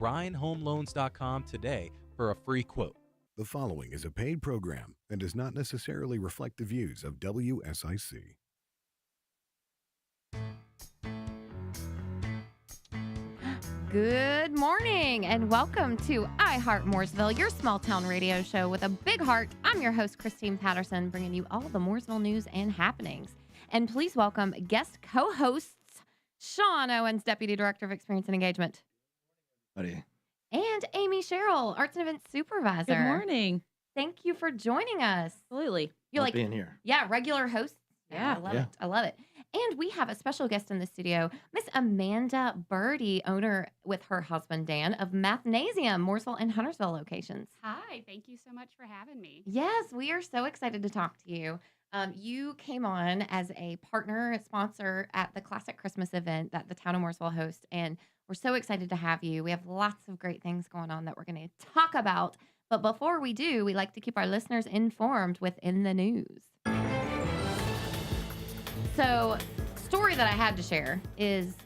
RyanHomeLoans.com today for a free quote. The following is a paid program and does not necessarily reflect the views of WSIC. Good morning and welcome to Heart Mooresville, your small town radio show with a big heart. I'm your host, Christine Patterson, bringing you all the Mooresville news and happenings. And please welcome guest co-hosts, Sean Owens, Deputy Director of Experience and Engagement. Buddy. And Amy Sherrill, Arts and Events Supervisor. Good morning. Thank you for joining us. Absolutely. You're Love being here. Yeah, regular hosts. Yeah. I love it. I love it. And we have a special guest in the studio, Miss Amanda Burdi, owner with her husband, Dan, of Mathnasium, Mooresville and Huntersville locations. Hi, thank you so much for having me. Yes, we are so excited to talk to you. You came on as a partner sponsor at the Classic Christmas event that the town of Mooresville hosts, and we're so excited to have you. We have lots of great things going on that we're going to talk about. But before we do, we like to keep our listeners informed within the news. So, story that I had to share is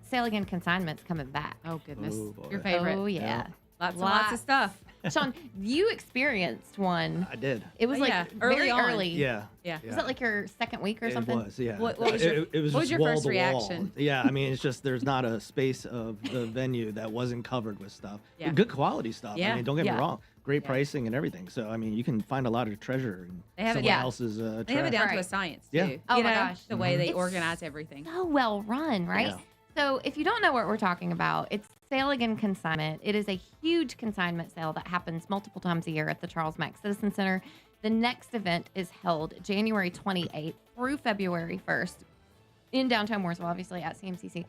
Sale Again Consignment's coming back. Oh, goodness. Oh, boy. Your favorite. Oh, yeah. Lots of stuff. Sean, you experienced one. I did. It was Oh, like yeah. very Early on. early. Yeah. Yeah. Was that like your second week or something? It was, yeah. What was your- it was what was just your wall first to reaction? wall. Yeah, I mean, it's just there's not a space of the venue that wasn't covered with stuff. Yeah. Good quality stuff. Yeah. I mean, don't get Yeah. me wrong. Great Yeah. pricing and everything. So, I mean, you can find a lot of treasure in They have it- someone yeah. else's trash. They have it down to Right. a science, too. Yeah. Oh, You my know, gosh. The way they It's organize everything. So well run, right? Yeah. So if you don't know what we're talking about, it's Sale Again Consignment. It is a huge consignment sale that happens multiple times a year at the Charles Mack Citizen Center. The next event is held January 28th through February 1st in downtown Mooresville, obviously at CMCC.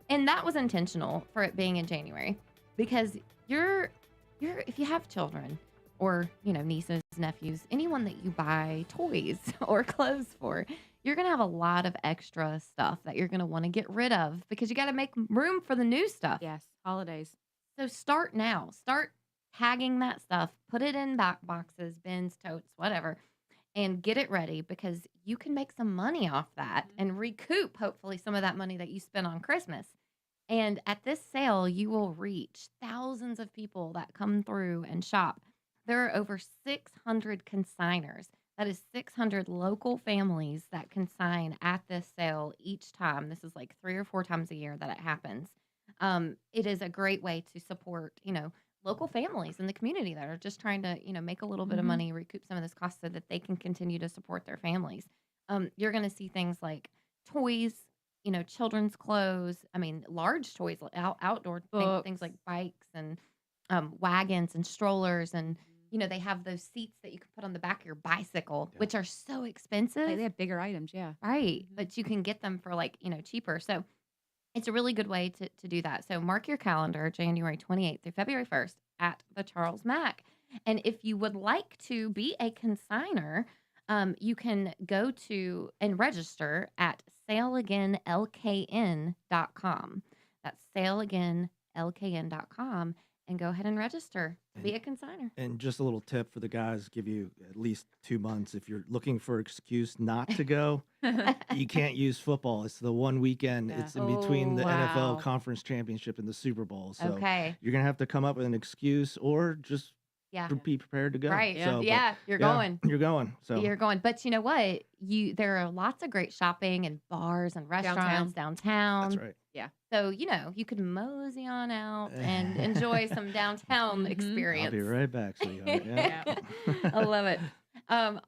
And that was intentional for it being in January because you're if you have children or, nieces, nephews, anyone that you buy toys or clothes for, you're going to have a lot of extra stuff that you're going to want to get rid of because you got to make room for the new stuff. Yes. Holidays. So start now. Start tagging that stuff, put it in back boxes, bins, totes, whatever, and get it ready because you can make some money off that and recoup, hopefully, some of that money that you spent on Christmas. And at this sale, you will reach thousands of people that come through and shop. There are over 600 consigners. That is 600 local families that consign at this sale each time. This is like 3 or 4 times a year that it happens. It is a great way to support, local families in the community that are just trying to, make a little bit of money, recoup some of this cost so that they can continue to support their families. You're going to see things like toys, children's clothes. I mean, large toys, outdoor things like bikes and wagons and strollers and they have those seats that you can put on the back of your bicycle, which are so expensive. They have bigger items, yeah. Right. But you can get them for cheaper. So it's a really good way to do that. So mark your calendar, January 28th through February 1st at the Charles Mack. And if you would like to be a consigner, you can go to and register at saleagainlkn.com. That's saleagainlkn.com. And go ahead and register. Be a consigner. And just a little tip for the guys, give you at least 2 months. If you're looking for an excuse not to go, you can't use football. It's the one weekend. Yeah. It's in between the wow. NFL Conference Championship and the Super Bowl. So Okay. you're going to have to come up with an excuse or just Yeah. be prepared to go. Right. Yeah. So, but, Yeah. You're going. You're going. So You're going. But you know what? There are lots of great shopping and bars and restaurants downtown. that's right. So, you could mosey on out and enjoy some downtown experience. I'll be right back, sweetheart. Yeah. I love it.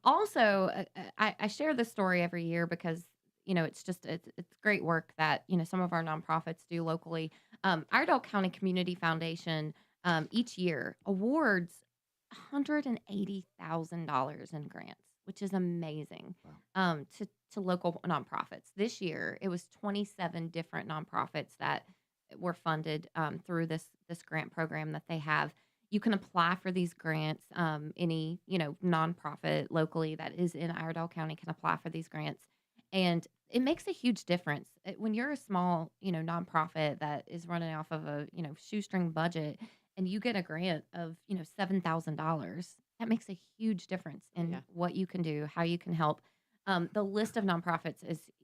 Also, I share this story every year because, it's great work that, some of our nonprofits do locally. Iredell County Community Foundation each year awards $180,000 in grants, which is amazing. Wow. To local nonprofits. This year, it was 27 different nonprofits that were funded through this grant program that they have. You can apply for these grants. Any nonprofit locally that is in Iredell County can apply for these grants, and it makes a huge difference when you're a small nonprofit that is running off of a shoestring budget, and you get a grant of $7,000. That makes a huge difference in what you can do, how you can help. The list of nonprofits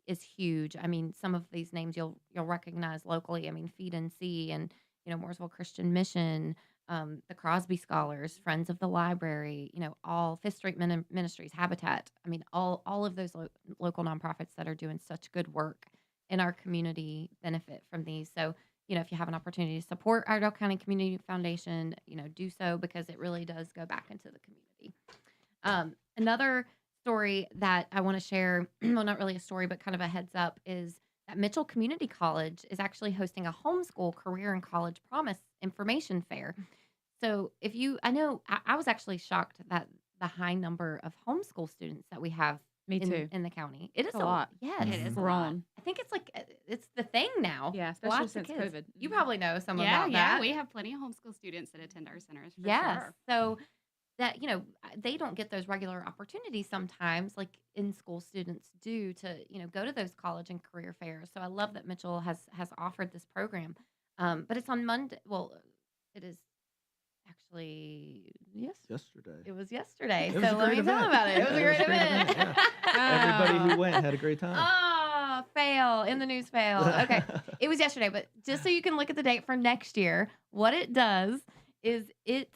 is huge. I mean, some of these names you'll recognize locally. I mean, Feed and See and Mooresville Christian Mission, the Crosby Scholars, Friends of the Library, all Fifth Street Ministries, Habitat. I mean, all of those local nonprofits that are doing such good work in our community benefit from these. So, if you have an opportunity to support Iredell County Community Foundation, do so, because it really does go back into the community. Another story that I want to share, well, not really a story, but kind of a heads up, is that Mitchell Community College is actually hosting a homeschool career and college promise information fair. So I was actually shocked that the high number of homeschool students that we have Me too. in the county. It is a lot. Yes. It is a lot. Grown. I think it's it's the thing now. Yeah, especially Lots of since kids. COVID. You probably know some Yeah, about yeah. that. We have plenty of homeschool students that attend our centers for Yes. sure. So that, they don't get those regular opportunities sometimes, like in-school students do, to, go to those college and career fairs. So I love that Mitchell has offered this program. But it's on Monday. Well, it is actually Yesterday. It was yesterday. It was So a let me great tell event. about it. It was a great event. Everybody who went had a great time. Oh, fail. In the news fail. Okay. It was yesterday, but just so you can look at the date for next year, what it does is it's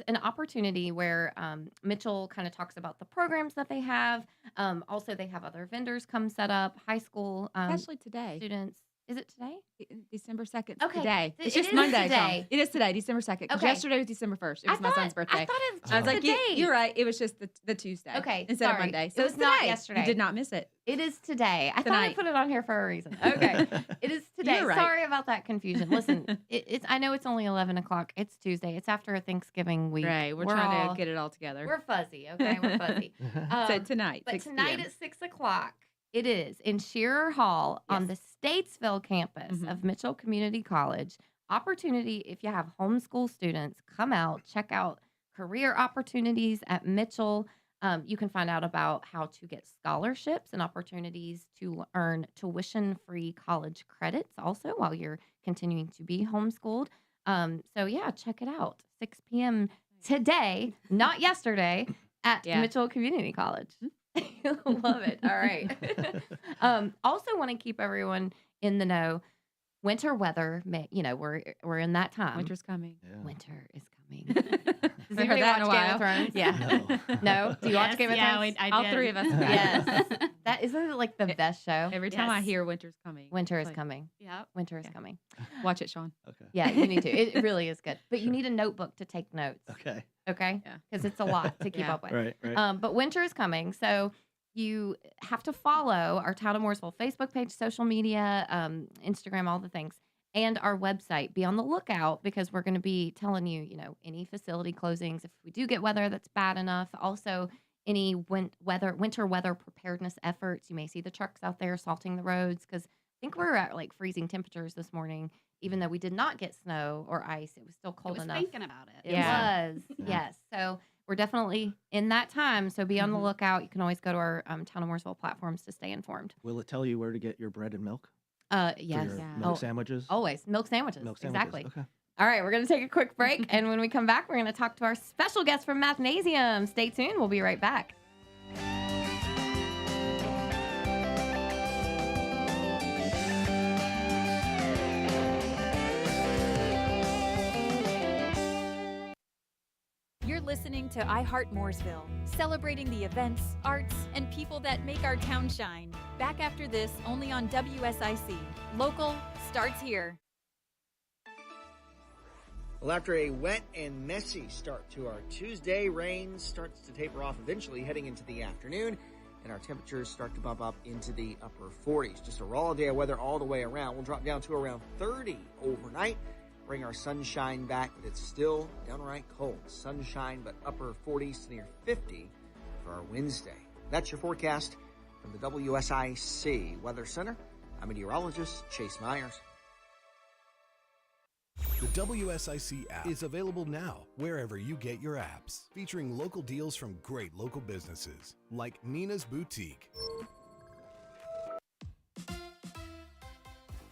an opportunity where Mitchell kind of talks about the programs that they have. Also, they have other vendors come set up, high school Actually today. students. Is it today? December 2nd. Okay. Today. It It's just is Monday. today. Tom. It is today, December 2nd. 'Cause Okay. yesterday was December 1st. It was my son's birthday. I thought it was I was just like, the date. you're right. It was just the Tuesday. Okay, Instead of sorry. Monday. It So was it's not today. yesterday. You did not miss it. It is today. I thought I Tonight. put it on here for a reason. Okay. It is today. You're right. Sorry about that confusion. Listen, it's I know it's only 11 o'clock. It's Tuesday. It's after a Thanksgiving week. Right. We're trying to get it all together. We're fuzzy. Okay. We're fuzzy. So tonight. But 6 tonight p.m. at 6 o'clock, it is in Sherrill Hall on the Yes. Statesville campus Mhm. of Mitchell Community College. Opportunity, if you have homeschool students, come out, check out career opportunities at Mitchell. You can find out about how to get scholarships and opportunities to earn tuition-free college credits also while you're continuing to be homeschooled. So yeah, check it out. 6 p.m. today, not yesterday, at Yeah. Mitchell Community College. Love it. All right. Also want to keep everyone in the know. Winter weather, we're in that time. Winter's coming. Yeah. Winter is coming. Does Haven't heard anybody that in watch a Game of while. Thrones? Yeah. No? Do you watch Yes, Game of yeah, Thrones? I All did. 3 of us. Yes. That isn't it like the best show? Every time I Yes. hear winter's coming. Winter is like, coming. Yep. Winter is Yeah. coming. Watch it, Sean. Okay. Yeah, you need to. It really is good. But you need a notebook to take notes. Okay. Okay? Yeah. Because it's a lot to keep Yeah. up with. Right. But winter is coming, so you have to follow our Town of Mooresville Facebook page, social media, Instagram, all the things, and our website. Be on the lookout because we're going to be telling you, any facility closings if we do get weather that's bad enough. Also, any winter weather preparedness efforts. You may see the trucks out there salting the roads because I think we're at like freezing temperatures this morning. Even though we did not get snow or ice, it was still I cold was enough. thinking about it. It Yeah. was, yes. So we're definitely in that time. So be on the Mhm. lookout. You can always go to our Town of Mooresville platforms to stay informed. Will it tell you where to get your bread and milk? Yes. For your Yeah. milk Oh, sandwiches? always. Milk sandwiches. Milk sandwiches. Exactly. Okay. All right. We're going to take a quick break. And when we come back, we're going to talk to our special guest from Mathnasium. Stay tuned. We'll be right back. You're listening to Heart Mooresville, celebrating the events, arts, and people that make our town shine. Back after this, only on WSIC. Local starts here. Well, after a wet and messy start to our Tuesday, rain starts to taper off eventually heading into the afternoon, and our temperatures start to bump up into the upper 40s. Just a raw day of weather all the way around. We'll drop down to around 30 overnight, bring our sunshine back, but it's still downright cold. Sunshine, but upper 40s to near 50 for our Wednesday. That's your forecast from the WSIC Weather Center. I'm meteorologist Chase Myers. The WSIC app is available now wherever you get your apps, featuring local deals from great local businesses like Nina's Boutique.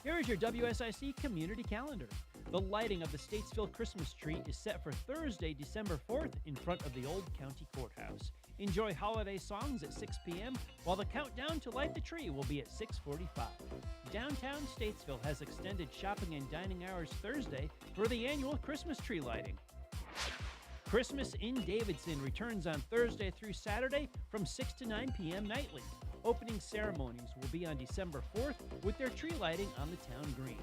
Here is your WSIC community calendar. The lighting of the Statesville Christmas tree is set for Thursday, December 4th in front of the old county courthouse. Enjoy holiday songs at 6 p.m., while the countdown to light the tree will be at 6:45. Downtown Statesville has extended shopping and dining hours Thursday for the annual Christmas tree lighting. Christmas in Davidson returns on Thursday through Saturday from 6 to 9 p.m. nightly. Opening ceremonies will be on December 4th with their tree lighting on the town green.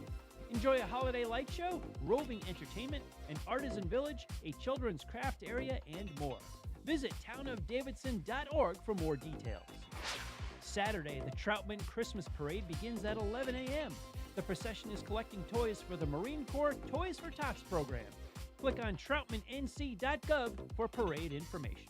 Enjoy a holiday light show, roving entertainment, an artisan village, a children's craft area, and more. Visit townofdavidson.org for more details. Saturday, the Troutman Christmas Parade begins at 11 a.m. The procession is collecting toys for the Marine Corps Toys for Tots program. Click on troutmannc.gov for parade information.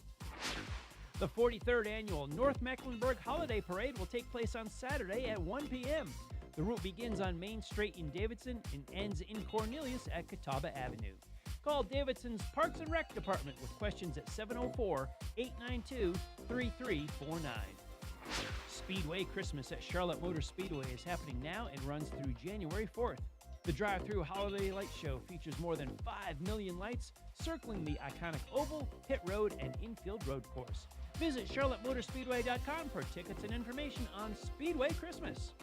The 43rd annual North Mecklenburg Holiday Parade will take place on Saturday at 1 p.m. The route begins on Main Street in Davidson and ends in Cornelius at Catawba Avenue. Call Davidson's Parks and Rec Department with questions at 704-892-3349. Speedway Christmas at Charlotte Motor Speedway is happening now and runs through January 4th. The drive-through holiday light show features more than 5 million lights circling the iconic oval, pit road, and infield road course. Visit charlottemotorspeedway.com for tickets and information on Speedway Christmas.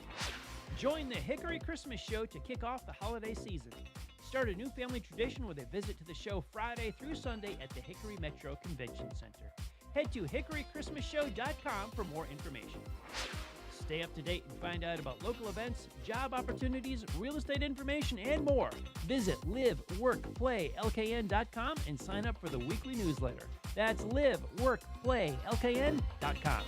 Join the Hickory Christmas Show to kick off the holiday season. Start a new family tradition with a visit to the show Friday through Sunday at the Hickory Metro Convention Center. Head to hickorychristmasshow.com for more information. Stay up to date and find out about local events, job opportunities, real estate information, and more. Visit liveworkplaylkn.com and sign up for the weekly newsletter. That's liveworkplaylkn.com.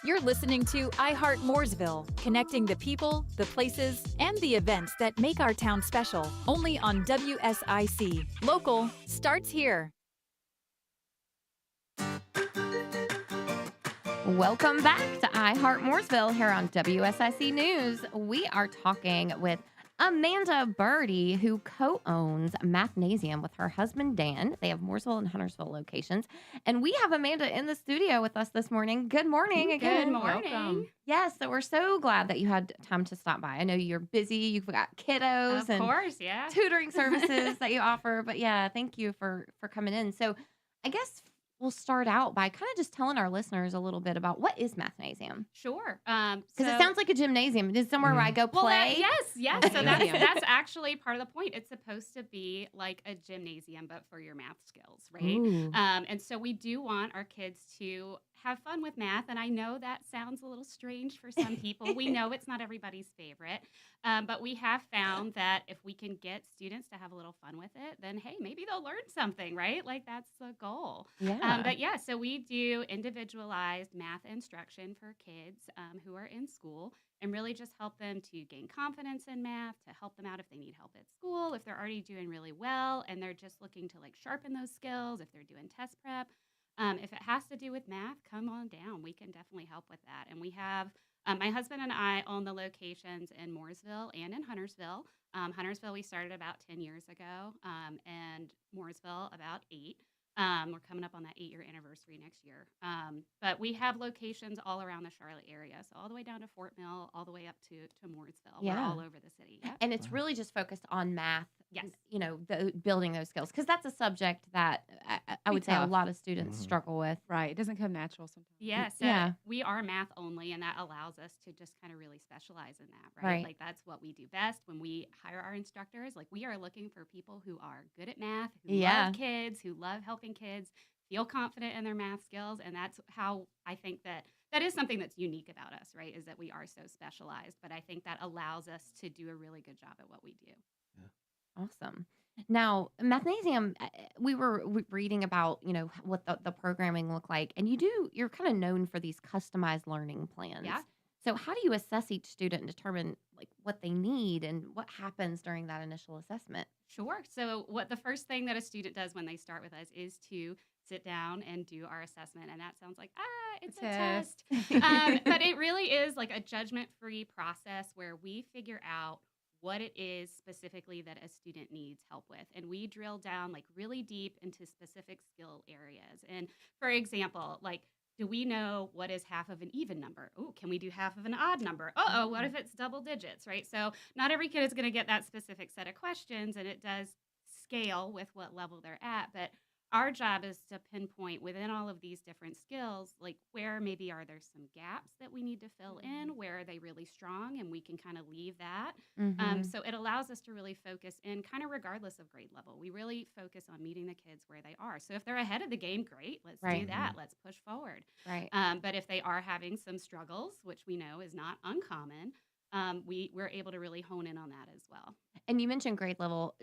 You're listening to Heart Mooresville, connecting the people, the places, and the events that make our town special. Only on WSIC. Local starts here. Welcome back to Heart Mooresville here on WSIC News. We are talking with Amanda Burdi, who co-owns Mathnasium with her husband, Dan. They have Mooresville and Huntersville locations. And we have Amanda in the studio with us this morning. Good morning again. Good morning. Welcome. Yes, so we're so glad that you had time to stop by. I know you're busy. You've got kiddos Of and course, yeah. tutoring services that you offer. But yeah, thank you for coming in. So I guess we'll start out by kind of just telling our listeners a little bit about what is Mathnasium. Sure. Because it sounds like a gymnasium. It is somewhere where I go play. Yes. So that's actually part of the point. It's supposed to be like a gymnasium, but for your math skills, right? Ooh. And so we do want our kids to have fun with math. And I know that sounds a little strange for some people. We know it's not everybody's favorite. But we have found that if we can get students to have a little fun with it, then, hey, maybe they'll learn something, right? Like that's the goal. Yeah. But yeah, so we do individualized math instruction for kids who are in school and really just help them to gain confidence in math, to help them out if they need help at school, if they're already doing really well and they're just looking to like sharpen those skills, if they're doing test prep. If it has to do with math, come on down. We can definitely help with that. And we have my husband and I own the locations in Mooresville and in Huntersville. Huntersville we started about 10 years ago, and Mooresville about 8. We're coming up on that 8-year anniversary next year. But we have locations all around the Charlotte area, so all the way down to Fort Mill, all the way up to Mooresville. Yeah. We're all over the city. Yep. And it's really just focused on math. Yes. You know, building those skills. Because that's a subject that I would say a tough. lot of students struggle with. Right. It doesn't come natural sometimes. Yeah, so Yeah. we are math only, and that allows us to just kind of really specialize in that, right? Right. Like that's what we do best when we hire our instructors. Like we are looking for people who are good at math, who Yeah. love kids, who love helping kids feel confident in their math skills, and that's how I think that is something that's unique about us, right? Is that we are so specialized, but I think that allows us to do a really good job at what we do. Awesome. Now, Mathnasium, we were reading about, you know, what the programming looked like. And you're kind of known for these customized learning plans. Yeah. So how do you assess each student and determine like what they need and what happens during that initial assessment? Sure. So what the first thing that a student does when they start with us is to sit down and do our assessment. And that sounds like, it's a test. But it really is like a judgment-free process where we figure out what it is specifically that a student needs help with. And we drill down like really deep into specific skill areas. And for example, like do we know what is half of an even number? Oh, can we do half of an odd number? Uh-oh, what if it's double digits, right? So not every kid is going to get that specific set of questions, and it does scale with what level they're at. But our job is to pinpoint within all of these different skills, like where maybe are there some gaps that we need to fill in, where are they really strong, and we can kind of leave that. Mm-hmm. So it allows us to really focus in kind of regardless of grade level. We really focus on meeting the kids where they are. So if they're ahead of the game, great, let's do Right. that. Let's push forward. Right. But if they are having some struggles, which we know is not uncommon, we're able to really hone in on that as well. And you mentioned grade level.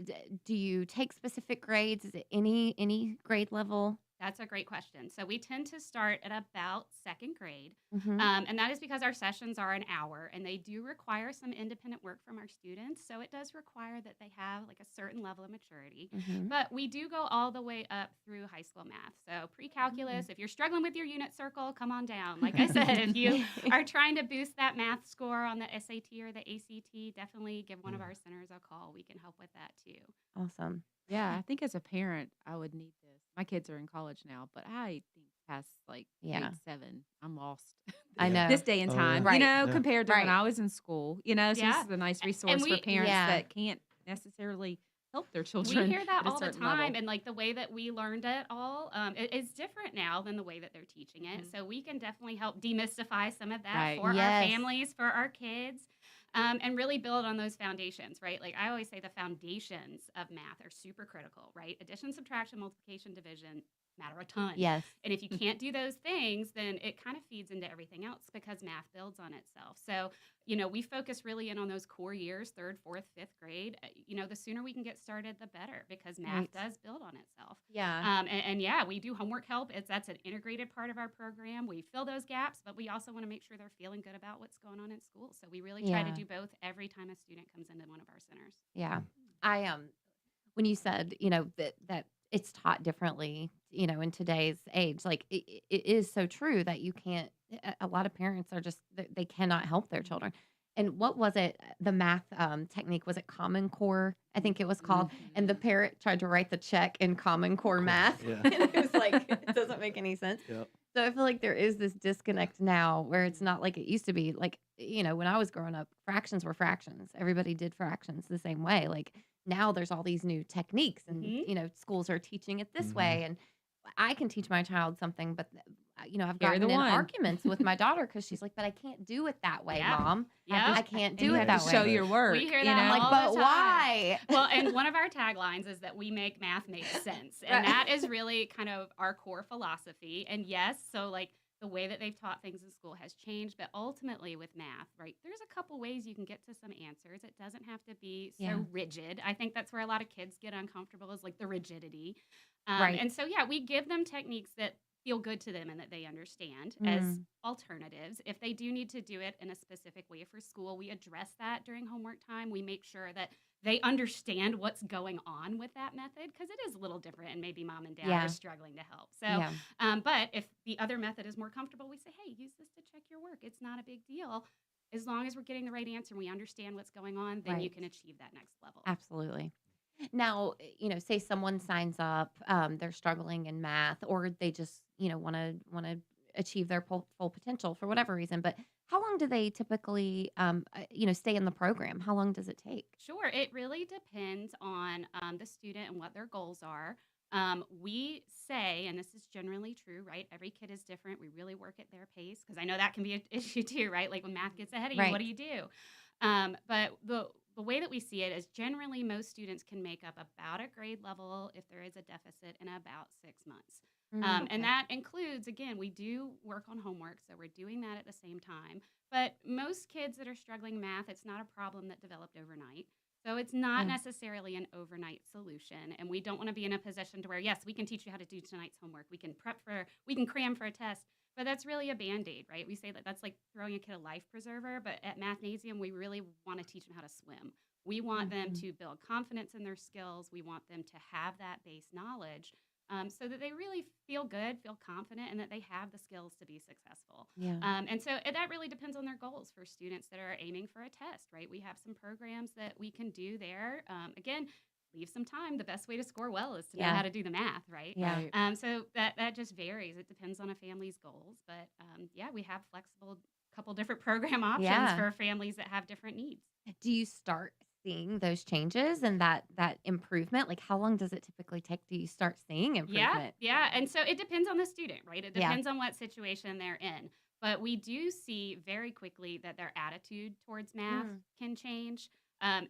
Do you take specific grades? Is it any grade level? That's a great question. So we tend to start at about second grade. Mm-hmm. And that is because our sessions are an hour and they do require some independent work from our students. So it does require that they have like a certain level of maturity. Mm-hmm. But we do go all the way up through high school math. So pre-calculus, if you're struggling with your unit circle, come on down. Like I said, if you are trying to boost that math score on the SAT or the ACT, definitely give one of our centers a call. We can help with that too. Awesome. Yeah, I think as a parent, I would need this. My kids are in college now, but I think past like Yeah. grade 7, I'm lost. I know. This day and Oh, time, yeah. Right. you know, Yeah. compared to when Right. I was in school, so this Yeah. is a nice And resource for parents Yeah. that can't necessarily help their We children hear that at a all the certain time, level. and like the way that we learned it all it is different now than the way that they're teaching it. So we can definitely help demystify some of that Right. for our Yes. families, for our kids, and really build on those foundations, right? Like I always say, the foundations of math are super critical, right? Addition, subtraction, multiplication, division matter a ton. Yes. And if you can't do those things, then it kind of feeds into everything else because math builds on itself. So, we focus really in on those core years, 3rd, 4th, 5th grade. The sooner we can get started, the better because math Right. does build on itself. Yeah. And yeah, we do homework help. That's an integrated part of our program. We fill those gaps, but we also want to make sure they're feeling good about what's going on in school. So we really try to Yeah. do both every time a student comes into one of our centers. Yeah. I when you said, that it's taught differently, in today's age, like it is so true that you can't a lot of parents are just they cannot help their children. And what was it? The math technique, was it Common Core? I think it was called. And the parent tried to write the check in Common Core math. Yeah. And it was like, it doesn't make any sense. Yep. So I feel like there is this disconnect now where it's not like it used to be. Like, when I was growing up, fractions were fractions. Everybody did fractions the same way. Like now there's all these new techniques and, Mhm. schools are teaching it this Mhm. way. And I can teach my child something, but I've You're gotten the in one. arguments with my daughter because she's like, but I can't do it that way, Yeah. Mom. Yeah. I can't And do you it have that to way. show your work. We hear you that I'm know? like, all but the time. why? Well, and one of our taglines is that we make math make sense. And Right. that is really kind of our core philosophy. And yes, so like the way that they've taught things in school has changed, but ultimately with math, right, there's a couple ways you can get to some answers. It doesn't have to be so Yeah. rigid. I think that's where a lot of kids get uncomfortable is like the rigidity. Right. And so, yeah, we give them techniques that feel good to them and that they understand as alternatives. If they do need to do it in a specific way for school, we address that during homework time. We make sure that they understand what's going on with that method because it is a little different and maybe mom and dad Yeah. are struggling to help. So, Yeah. but if the other method is more comfortable, we say, hey, use this to check your work. It's not a big deal. As long as we're getting the right answer and we understand what's going on, then you Right. can achieve that next level. Absolutely. Now, say someone signs up, they're struggling in math, or they just, want to achieve their full potential for whatever reason. But how long do they typically, stay in the program? How long does it take? Sure. It really depends on the student and what their goals are. We say, and this is generally true, right? Every kid is different. We really work at their pace because I know that can be an issue too, right? Like when math gets ahead of you, Right. what do you do? But the way that we see it is generally most students can make up about a grade level if there is a deficit in about 6 months. Okay. And that includes, again, we do work on homework, so we're doing that at the same time. But most kids that are struggling math, it's not a problem that developed overnight. So it's not Yeah. necessarily an overnight solution. And we don't want to be in a position to where, yes, we can teach you how to do tonight's homework. We can cram for a test, but that's really a Band-Aid, right? We say that that's like throwing a kid a life preserver, but at Mathnasium, we really want to teach them how to swim. We want them to build confidence in their skills. We want them to have that base knowledge so that they really feel good, feel confident, and that they have the skills to be successful. Yeah. And so that really depends on their goals for students that are aiming for a test, right? We have some programs that we can do there. Again, leave some time. The best way to score well is to know Yeah. how to do the math, right? Yeah. Right. So that just varies. It depends on a family's goals. But yeah, we have flexible couple different program options Yeah. for families that have different needs. Do you start seeing those changes and that improvement? Like, how long does it typically take? Do you start seeing improvement? Yeah. And so it depends on the student, right? It Yeah. depends on what situation they're in. But we do see very quickly that their attitude towards math can change.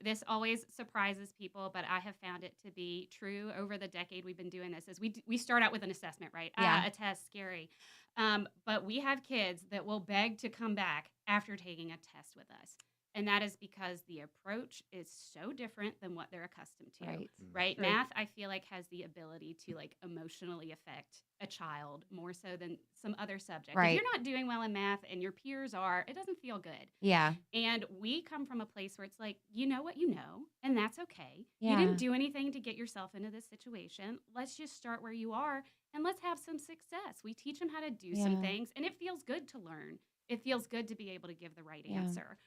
This always surprises people, but I have found it to be true over the decade we've been doing this. Is we start out with an assessment, right? Yeah. A test, scary. But we have kids that will beg to come back after taking a test with us. And that is because the approach is so different than what they're accustomed to. Right. Right? True. Math, I feel like, has the ability to like emotionally affect a child more so than some other subject. Right. If you're not doing well in math and your peers are, it doesn't feel good. Yeah. And we come from a place where it's like, you know what you know, and that's okay. Yeah. You didn't do anything to get yourself into this situation. Let's just start where you are and let's have some success. We teach them how to do some Yeah. things, and it feels good to learn. It feels good to be able to give the right Yeah. answer.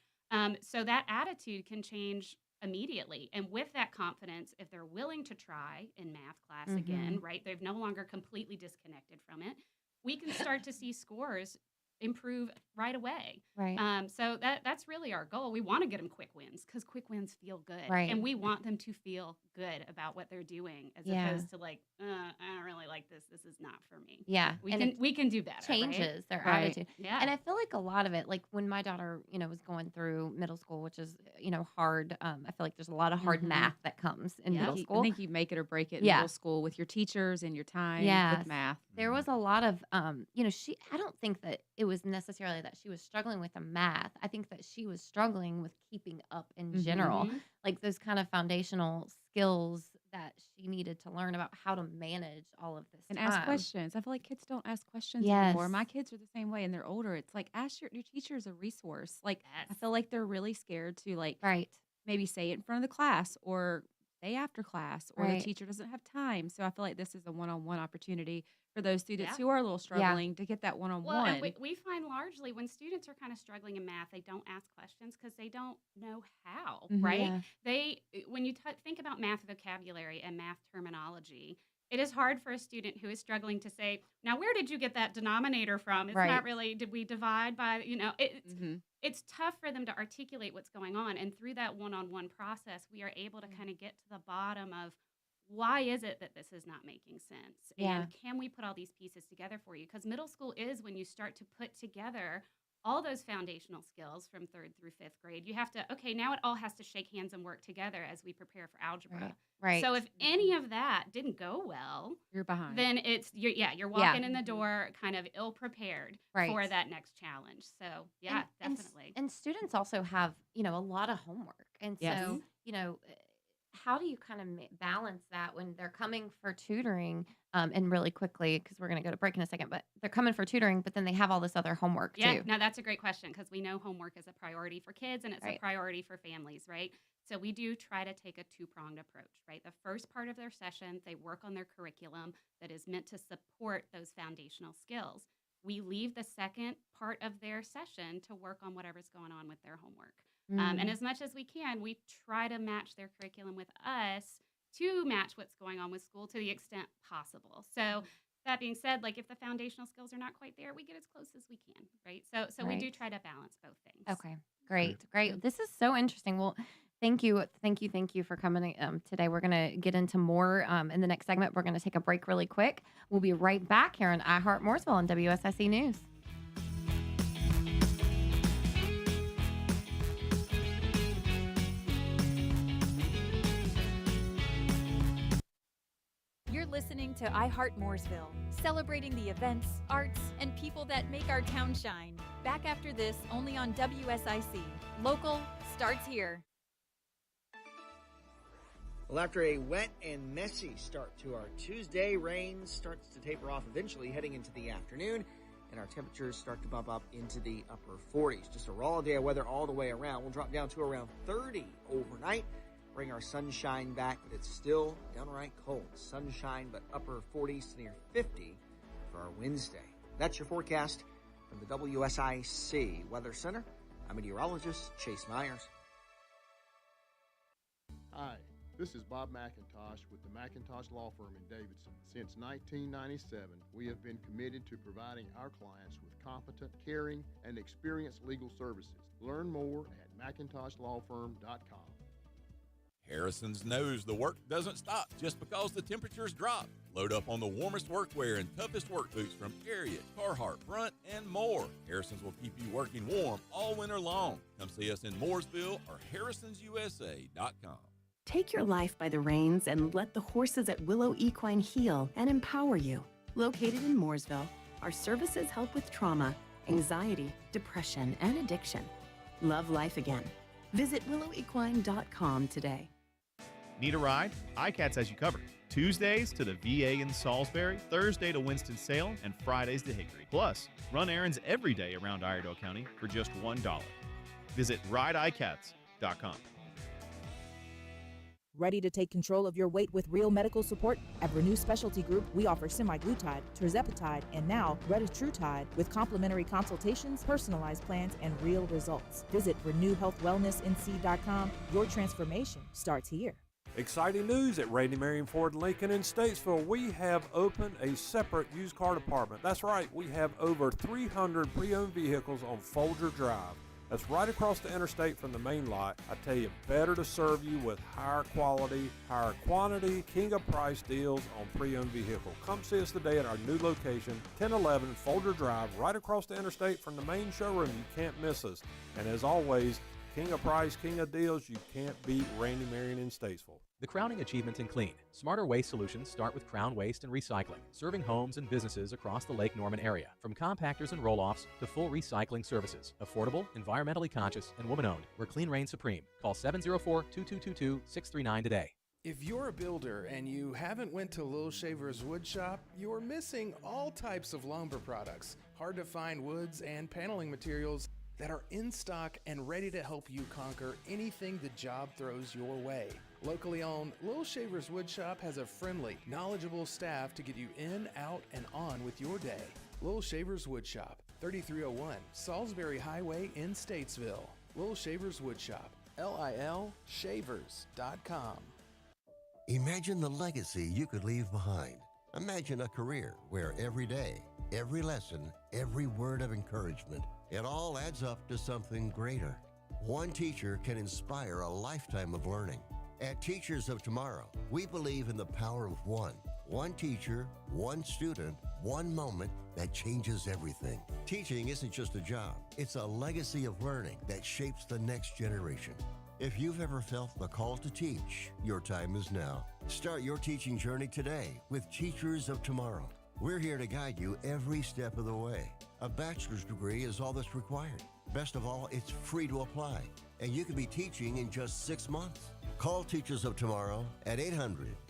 So that attitude can change immediately. And with that confidence, if they're willing to try in math class again, right, they've no longer completely disconnected from it, we can start to see scores improve right away. Right. So that's really our goal. We want to get them quick wins because quick wins feel good. Right. And we want them to feel good about what they're doing as Yeah. opposed to like, I don't really like this. This is not for me. Yeah. We And can it we can do better. Right? changes their Right. attitude. Yeah. And I feel like a lot of it, like when my daughter, was going through middle school, which is, hard. I feel like there's a lot of hard Mhm. math that comes in Yeah. middle I school. think you make it or break it in Yeah. middle school with your teachers and your time Yes. with math. There was a lot of, I don't think that it was necessarily that she was struggling with the math. I think that she was struggling with keeping up in general, Mhm. like those kind of foundational skills that she needed to learn about how to manage all of this And time. ask questions. I feel like kids don't ask questions anymore. Yes. My kids are the same way, and they're older. It's like ask your teacher is a resource. Like I Yes. feel like they're really scared to like Right. maybe say it in front of the class or say after class, or Right. the teacher doesn't have time. So I feel like this is a one-on-one opportunity for those students Yeah. who are a little struggling to get that Well, and one-on-one. we find largely when students are kind of struggling in math, they don't ask questions because they don't know how, Mhm. right? Yeah. When you think about math vocabulary and math terminology, it is hard for a student who is struggling to say, now, where did you get that denominator from? It's Right. not really, did we divide by, Mhm. it's tough for them to articulate what's going on. And through that one-on-one process, we are able to kind of get to the bottom of why is it that this is not making sense? Yeah. And can we put all these pieces together for you? Because middle school is when you start to put together all those foundational skills from 3rd through 5th grade. You have to, okay, now it all has to shake hands and work together as we prepare for algebra. Right. Right. So if any of that didn't go well, You're behind. then you're walking in the door kind of ill prepared Right. for that next challenge. So yeah, And definitely. And students also have, a lot of homework. And Yes. so, how do you kind of balance that when they're coming for tutoring and really quickly, because we're going to go to break in a second, but they're coming for tutoring, but then they have all this other homework Yeah, too. no, that's a great question because we know homework is a priority for kids and it's a Right. priority for families, right? So we do try to take a two-pronged approach, right? The first part of their session, they work on their curriculum that is meant to support those foundational skills. We leave the second part of their session to work on whatever's going on with their homework. And as much as we can, we try to match their curriculum with us to match what's going on with school to the extent possible. So that being said, like if the foundational skills are not quite there, we get as close as we can, right? So we do Right. try to balance both things. Okay, great. This is so interesting. Well, thank you for coming today. We're going to get into more in the next segment. We're going to take a break really quick. We'll be right back here on Heart Mooresville on WSIC News. You're listening to Heart Mooresville, celebrating the events, arts, and people that make our town shine. Back after this, only on WSIC. Local starts here. Well, after a wet and messy start to our Tuesday, rain starts to taper off eventually heading into the afternoon, and our temperatures start to bump up into the upper 40s. Just a raw day of weather all the way around. We'll drop down to around 30 overnight, bring our sunshine back, but it's still downright cold. Sunshine, but upper 40s to near 50 for our Wednesday. That's your forecast from the WSIC Weather Center. I'm meteorologist Chase Myers. Hi, This is Bob McIntosh with the McIntosh Law Firm in Davidson. Since 1997, we have been committed to providing our clients with competent, caring, and experienced legal services. Learn more at McIntoshLawFirm.com. Harrison's knows the work doesn't stop just because the temperatures drop. Load up on the warmest workwear and toughest work boots from Ariat, Carhartt, Brunt, and more. Harrison's will keep you working warm all winter long. Come see us in Mooresville or HarrisonsUSA.com. Take your life by the reins and let the horses at Willow Equine heal and empower you. Located in Mooresville, our services help with trauma, anxiety, depression, and addiction. Love life again. Visit willowequine.com today. Need a ride? iCats has you covered. Tuesdays to the VA in Salisbury, Thursday to Winston-Salem, and Fridays to Hickory. Plus, run errands every day around Iredell County for just $1. Visit rideicats.com. Ready to take control of your weight with real medical support? At Renew Specialty Group, we offer semaglutide, tirzepatide, and now retatrutide with complimentary consultations, personalized plans, and real results. Visit RenewHealthWellnessNC.com. Your transformation starts here. Exciting news at Randy Marion Ford Lincoln in Statesville. We have opened a separate used car department. That's right, we have over 300 pre-owned vehicles on Folger Drive. That's right across the interstate from the main lot. I tell you, better to serve you with higher quality, higher quantity, king of price deals on pre-owned vehicle. Come see us today at our new location, 1011 Folger Drive, right across the interstate from the main showroom. You can't miss us. And as always, king of price, king of deals. You can't beat Randy Marion in Statesville. The crowning achievement in clean. Smarter waste solutions start with Crown Waste and Recycling, serving homes and businesses across the Lake Norman area. From compactors and roll-offs to full recycling services. Affordable, environmentally conscious, and woman-owned. We're Clean Reign Supreme. Call 704-2222-639 today. If you're a builder and you haven't went to Little Shaver's Wood Shop, you're missing all types of lumber products, hard to find woods and paneling materials that are in stock and ready to help you conquer anything the job throws your way. Locally owned, Little Shaver's Wood Shop has a friendly, knowledgeable staff to get you in, out, and on with your day. Little Shaver's Wood Shop, 3301 Salisbury Highway in Statesville. Little Shaver's Wood Shop, LILshavers.com. Imagine the legacy you could leave behind. Imagine a career where every day, every lesson, every word of encouragement, it all adds up to something greater. One teacher can inspire a lifetime of learning. At Teachers of Tomorrow, we believe in the power of one. One teacher, one student, one moment that changes everything. Teaching isn't just a job, it's a legacy of learning that shapes the next generation. If you've ever felt the call to teach, your time is now. Start your teaching journey today with Teachers of Tomorrow. We're here to guide you every step of the way. A bachelor's degree is all that's required. Best of all, it's free to apply, and you can be teaching in just 6 months. Call Teachers of Tomorrow at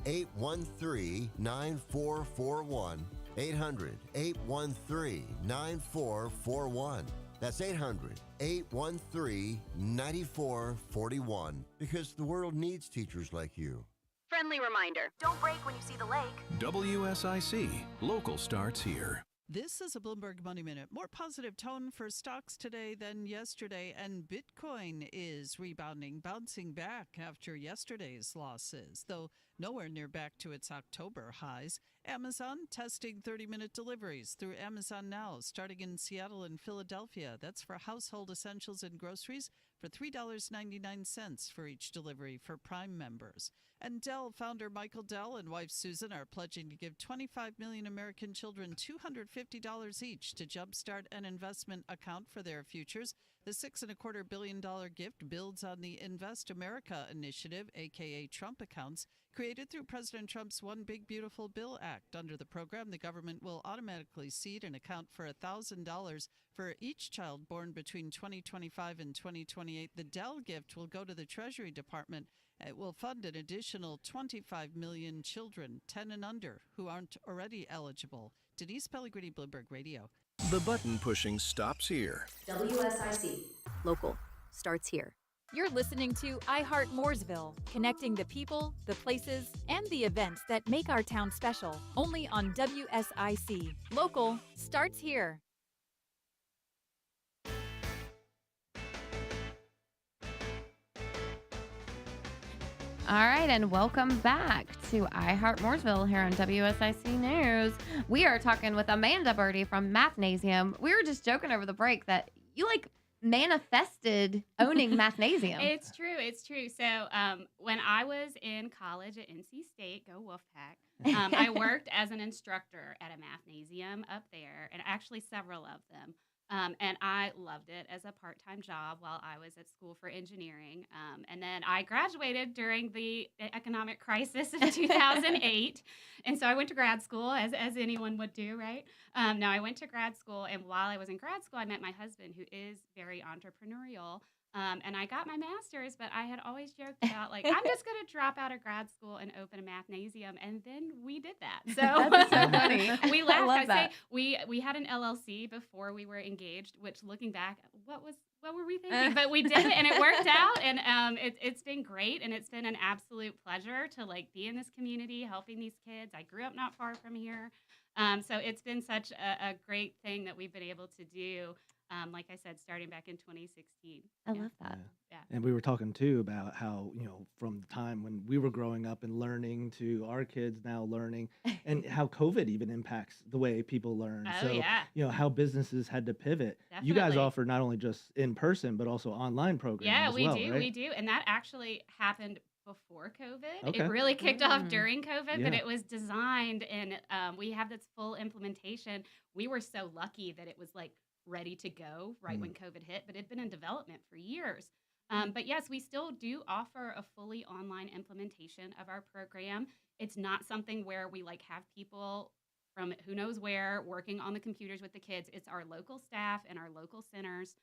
800-813-9441, 800-813-9441. That's 800-813-9441, because the world needs teachers like you. Friendly reminder, don't brake when you see the lake. WSIC, local starts here. This is a Bloomberg Money Minute. More positive tone for stocks today than yesterday, and Bitcoin is rebounding, bouncing back after yesterday's losses, though nowhere near back to its October highs. Amazon testing 30-minute deliveries through Amazon Now, starting in Seattle and Philadelphia. That's for household essentials and groceries for $3.99 for each delivery for Prime members. And Dell founder Michael Dell and wife Susan are pledging to give 25 million American children $250 each to jumpstart an investment account for their futures. The $6.25 billion gift builds on the Invest America initiative, a.k.a. Trump accounts, created through President Trump's One Big Beautiful Bill Act. Under the program, the government will automatically seed an account for $1,000 for each child born between 2025 and 2028. The Dell gift will go to the Treasury Department. It will fund an additional 25 million children, 10 and under, who aren't already eligible. Denise Pellegrini, Bloomberg Radio. The button pushing stops here. WSIC. Local starts here. You're listening to Heart Mooresville, connecting the people, the places, and the events that make our town special. Only on WSIC. Local starts here. All right, and welcome back to Heart Mooresville here on WSIC News. We are talking with Amanda Burdi from Mathnasium. We were just joking over the break that you manifested owning Mathnasium. It's true. It's true. So when I was in college at NC State, go Wolfpack, I worked as an instructor at a Mathnasium up there, and actually several of them. And I loved it as a part-time job while I was at school for engineering. And then I graduated during the economic crisis of 2008. And so I went to grad school, as anyone would do, right? Now I went to grad school, and while I was in grad school, I met my husband, who is very entrepreneurial. And I got my master's, but I had always joked about, I'm just going to drop out of grad school and open a Mathnasium. And then we did that. So That's so funny. we laughed. I love I that. say we had an LLC before we were engaged, which looking back, what were we thinking? But we did it, and it worked out. And it's been great. And it's been an absolute pleasure to be in this community, helping these kids. I grew up not far from here. So it's been such a great thing that we've been able to do. Like I said, starting back in 2016. I love that. Yeah. And we were talking too about how, from the time when we were growing up and learning to our kids now learning, and how COVID even impacts the way people learn. Oh, So, yeah. how businesses had to pivot. You guys Definitely. offer not only just in person, but also online programs Yeah, as we well, do. right? We do. And that actually happened before COVID. Okay. It really kicked off during COVID, but Yeah. it was designed, and we have this full implementation. We were so lucky that it was ready to go right when COVID hit, but it had been in development for years. But yes, we still do offer a fully online implementation of our program. It's not something where we have people from who knows where working on the computers with the kids. It's our local staff and our local centers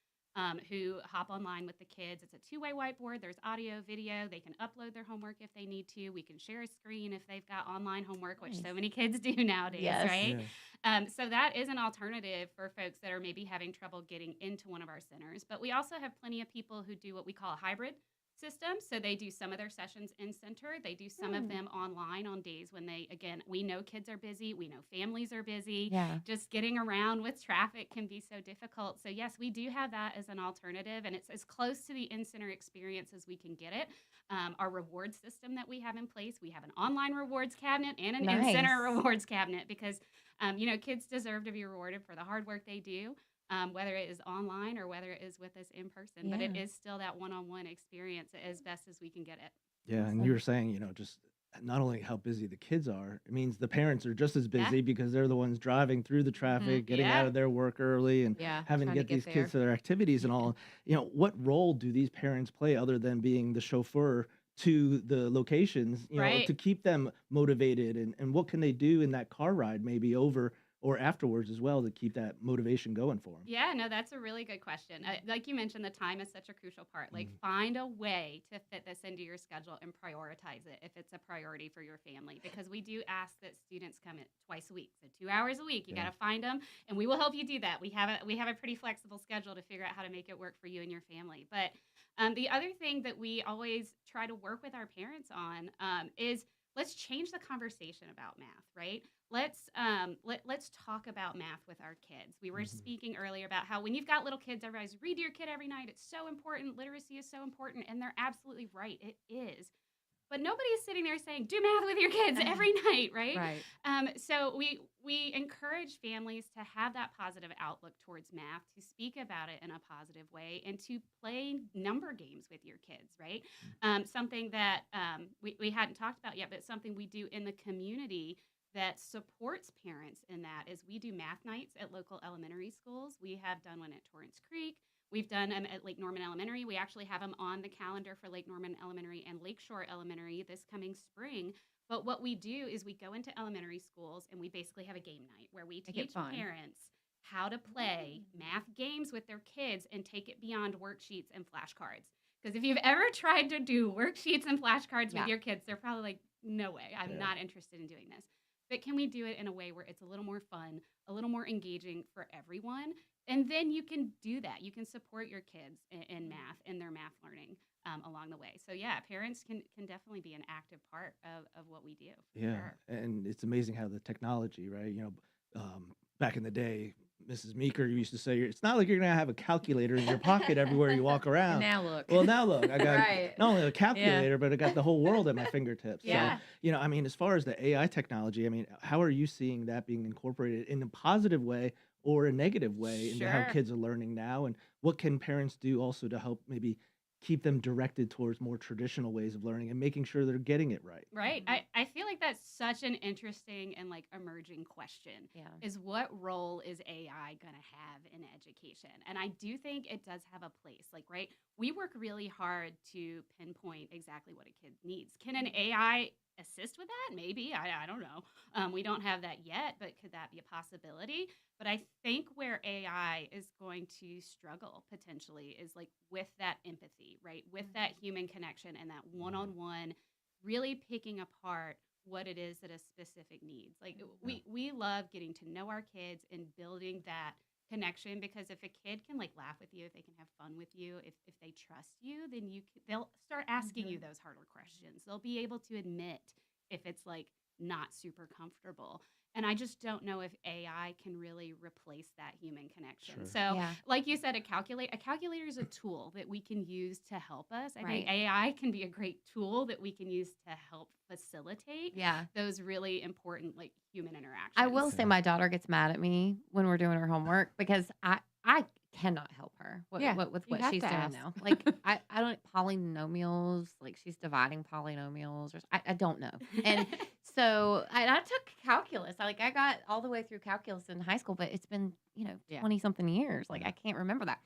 who hop online with the kids. It's a two-way whiteboard. There's audio, video. They can upload their homework if they need to. We can share a screen if they've got online homework, which so many kids do nowadays, Yes. right? Yeah. So that is an alternative for folks that are maybe having trouble getting into one of our centers. But we also have plenty of people who do what we call a hybrid system. So they do some of their sessions in center. They do some of them online on days when we know kids are busy. We know families are busy. Yeah. Just getting around with traffic can be so difficult. So yes, we do have that as an alternative, and it's as close to the in-center experience as we can get it. Our reward system that we have in place, we have an online rewards cabinet and an Nice. in-center rewards cabinet because, kids deserve to be rewarded for the hard work they do. Whether it is online or whether it is with us in person, but it Yeah. is still that one-on-one experience as best as we can get it. Yeah, and you were saying, just not only how busy the kids are, it means the parents are just as busy because they're the ones driving through the traffic, getting out of their work early, and having to trying to get these get kids to there. their activities and all. What role do these parents play other than being the chauffeur to the locations, Right. to keep them motivated? And what can they do in that car ride, maybe over or afterwards as well, to keep that motivation going for them? Yeah, no, that's a really good question. Like you mentioned, the time is such a crucial part. Find a way to fit this into your schedule and prioritize it if it's a priority for your family. Because we do ask that students come in twice a week, so 2 hours a week. You got to find them, and we will help you do that. We have a pretty flexible schedule to figure out how to make it work for you and your family. But the other thing that we always try to work with our parents on is let's change the conversation about math, right? Let's talk about math with our kids. We were speaking earlier about how when you've got little kids, everybody's read to your kid every night. It's so important. Literacy is so important, and they're absolutely right. It is. But nobody is sitting there saying, do math with your kids every night, right? Right. So we encourage families to have that positive outlook towards math, to speak about it in a positive way, and to play number games with your kids, right? Something that we hadn't talked about yet, but something we do in the community that supports parents in that is we do math nights at local elementary schools. We have done one at Torrance Creek. We've done them at Lake Norman Elementary. We actually have them on the calendar for Lake Norman Elementary and Lakeshore Elementary this coming spring. But what we do is we go into elementary schools and we basically have a game night where we Make it teach fun. parents how to play math games with their kids and take it beyond worksheets and flashcards. Because if you've ever tried to do worksheets and flashcards with your kids, they're probably like, no way, I'm not interested in doing this. But can we do it in a way where it's a little more fun, a little more engaging for everyone? And then you can do that. You can support your kids in math, in their math learning along the way. So yeah, parents can definitely be an active part of what we do. Yeah, Sure. and it's amazing how the technology, right? Back in the day, Mrs. Meeker used to say, it's not like you're going to have a calculator in your pocket everywhere you walk around. Now look. Well, now look, I got Right. not only a calculator, but I got the whole world at my fingertips. Yeah. So, I mean, as far as the AI technology, I mean, how are you seeing that being incorporated in a positive way or a negative way into how Sure. kids are learning now? And what can parents do also to help maybe keep them directed towards more traditional ways of learning and making sure they're getting it right? Right. I feel like that's such an interesting and like emerging question. Yeah. Is what role is AI going to have in education? And I do think it does have a place. Like, right, we work really hard to pinpoint exactly what a kid needs. Can an AI assist with that? Maybe. I don't know. We don't have that yet, but could that be a possibility? But I think where AI is going to struggle potentially is like with that empathy, right? With that human connection and that one-on-one, really picking apart what it is that a specific needs. Like we love getting to know our kids and building that connection, because if a kid can like laugh with you, if they can have fun with you, if they trust you, then they'll start asking you those harder questions. They'll be able to admit if it's like not super comfortable. And I just don't know if AI can really replace that human connection. Sure. So, Yeah. like you said, a calculator is a tool that we can use to help us. I think Right. AI can be a great tool that we can use to help facilitate Yeah. those really important like human interactions. I will say my daughter gets mad at me when we're doing her homework because I cannot help her with Yeah, what you have she's to doing ask. now. Like I don't polynomials, like she's dividing polynomials, or I don't know. And so I took calculus. I got all the way through calculus in high school, but it's been Yeah. 20 something years. Like I can't remember that.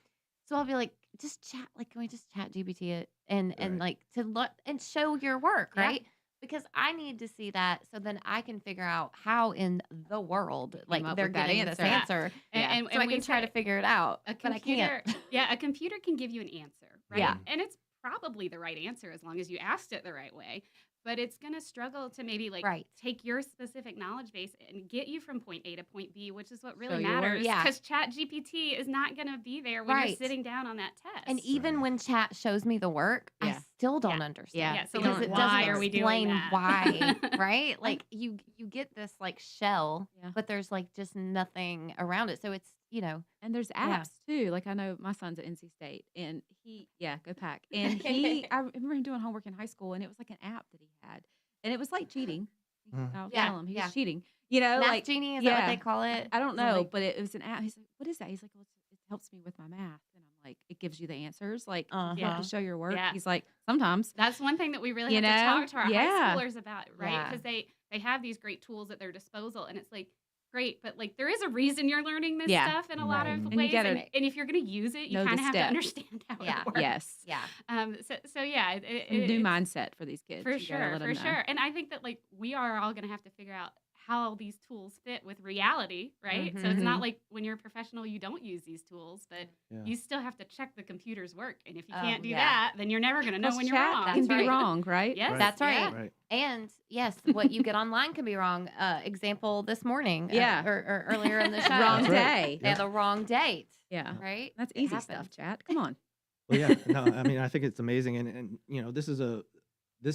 So I'll be like, just chat. Like, can we just chat GPT it and Right. like to look and show your work, Yeah. right? Because I need to see that so then I can figure out how in the world like up they're with that getting this answer. answer. And So I we can try to say figure it out. a But I computer, can't. yeah, a computer can give you an answer, right? Yeah. And it's probably the right answer as long as you asked it the right way. But it's going to struggle to maybe like Right. take your specific knowledge base and get you from point A to point B, which is what really Show your work. matters. Yeah. Because Chat GPT is not going to be there when you're Right. sitting down on that test. And even when chat shows me the work, I Yeah. still don't Yeah. understand. Yeah. So Because like, it why doesn't are we doing explain that? why, right? Like you get this like shell, Yeah. but there's like just nothing around it. So it's And there's Yeah. apps too. Like I know my son's at NC State, and go Pack. And I remember him doing homework in high school, and it was like an app that he had, and it was like cheating. I'll Yeah, tell him he yeah. was cheating. Math like Genie, is that what they yeah. call it? I don't Is it know, like- but it was an app. He's like, "What is that?" He's like, "Well, it helps me with my math." And I'm like, "It gives you the answers, like you have Uh-huh. to show your work." Yeah. He's like, "Sometimes." That's one thing that we really You have to know? talk to our Yeah. high schoolers about, right? Yeah. Because they have these great tools at their disposal, and it's like, great, but like there is a reason you're learning this Yeah. stuff in a lot Right. of And you ways, gotta and if you're going to use it, you know the kind of have to steps. understand how Yeah. it works. Yes. Yeah. So yeah, New it's- mindset for these kids. for You gotta sure, let 'em for know. sure. And I think that like we are all going to have to figure out how these tools fit with reality, right? So it's not Mhm. like when you're a professional, you don't use these tools, but Yeah. you still have to check the computer's work. And if you Oh, can't do yeah. that, then you're never going to know Plus when you're chat wrong. can That's be right. wrong, right? Yes, That's right. yeah. Right. And yes, what you get online can be wrong. Example this morning, Yeah. or earlier in the show. Wrong That's right. day. They had the wrong date, Yeah. right? That's It easy happens. stuff, chat. Come on. Well, yeah, no, I mean, I think it's amazing, and this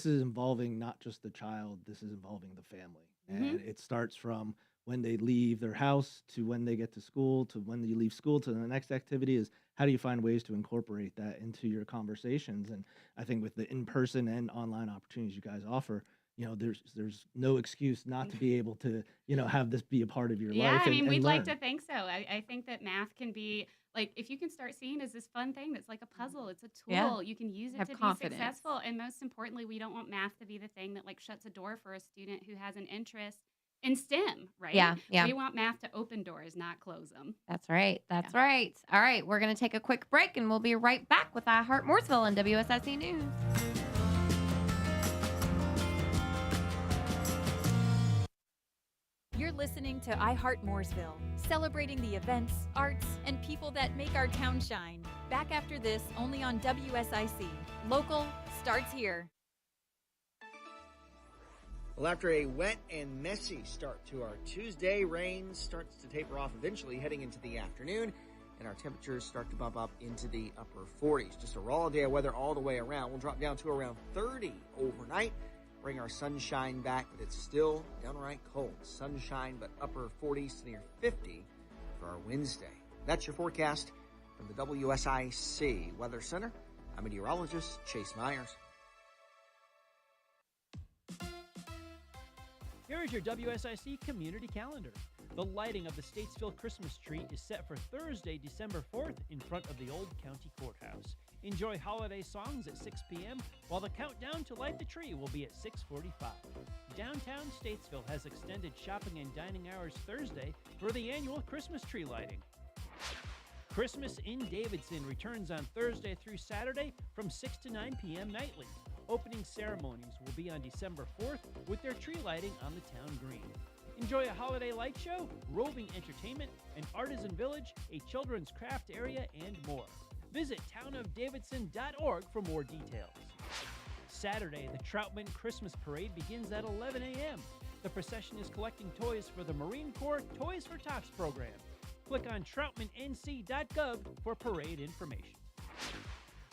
is involving not just the child, this is involving the family, and it starts from when they leave their house to when they get to school to when you leave school to the next activity. Is how do you find ways to incorporate that into your conversations? And I think with the in-person and online opportunities you guys offer, there's no excuse not to be able to have this be a part of your Yeah, life. I mean, and we'd like learn. to think so. I think that math can be like, if you can start seeing as this fun thing that's like a puzzle, it's a tool. Yeah. You can use it Have to confidence. be successful. And most importantly, we don't want math to be the thing that like shuts a door for a student who has an interest in STEM, right? Yeah, yeah. We want math to open doors, not close them. That's right. That's right. All right, we're going to take a quick break, and we'll be right back with Heart Mooresville and WSIC News. You're listening to Heart Mooresville, celebrating the events, arts, and people that make our town shine. Back after this, only on WSIC. Local starts here. Well, after a wet and messy start to our Tuesday, rain starts to taper off eventually heading into the afternoon, and our temperatures start to bump up into the upper 40s. Just a raw day of weather all the way around. We'll drop down to around 30 overnight, bring our sunshine back, but it's still downright cold. Sunshine, but upper 40s to near 50 for our Wednesday. That's your forecast from the WSIC Weather Center. I'm meteorologist Chase Myers. Here is your WSIC community calendar. The lighting of the Statesville Christmas tree is set for Thursday, December 4th in front of the Old County Courthouse. Enjoy holiday songs at 6 p.m., while the countdown to light the tree will be at 6:45. Downtown Statesville has extended shopping and dining hours Thursday for the annual Christmas tree lighting. Christmas in Davidson returns on Thursday through Saturday from 6 to 9 p.m. nightly. Opening ceremonies will be on December 4th with their tree lighting on the town green. Enjoy a holiday light show, roving entertainment, an artisan village, a children's craft area, and more. Visit townofdavidson.org for more details. Saturday, the Troutman Christmas Parade begins at 11 a.m. The procession is collecting toys for the Marine Corps Toys for Tots program. Click on troutmannc.gov for parade information.